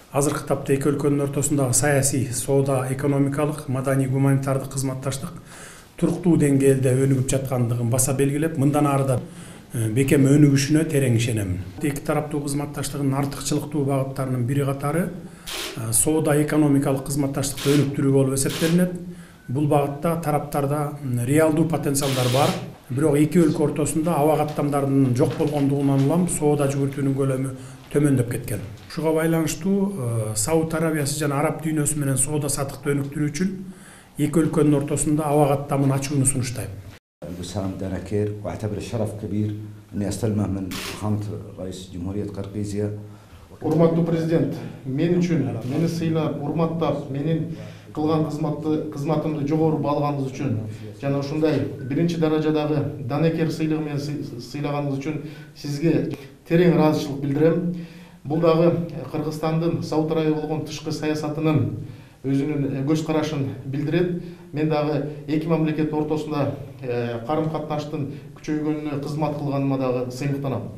Азыркы тапта эки өлкөнүн ортосундагы саясий, соода, экономикалык, маданий, гуманитардык кызматташтык туруктуу деңгээлде өнүгүп жаткандыгын баса белгилеп, мындан ары да бекем өнүгүшүнө терең ишенемин. Эки тараптуу кызматташтыгынын артыкчылыктуу багыттарынын бири катары соода, экономикалык кызматташтыкты өнүктүрүү болуп эсептелинет. Бул багытта тараптарда реалдуу потенциалдар бар. Бирок эки өлкө ортосунда аба каттамдарынын жок болгондугунан улам соода жүгүртүүнүн көлөмү төмөндөп кеткен. Ушуга байланыштуу Сауд Арабиясы жана араб дүйнөсү менен соода сатыкты өнүктүрүү үчүн эки өлкөнүн ортосунда аба каттамын ачууну сунуштайм. وسام دانكير واعتبر شرف كبير اني استلمه من فخامه رئيس جمهوريه قرقيزيا. Урматтуу президент, мен үчүн мени сыйлап, урматтап, менин кылган кызматымды жогору баалаганыңыз үчүн жана ушундай биринчи даражадагы Данекер сыйлыгы менен сыйлаганыңыз үчүн сизге терең ыраазычылык билдирем. Бул дагы Кыргызстандын Сауд Арабия болгон тышкы саясатынын өзүнүн көз карашын билдирет. Мен дагы эки мамлекет ортосунда карым катнаштын күчөйгөнүнө кызмат кылганыма дагы сыймыктанам.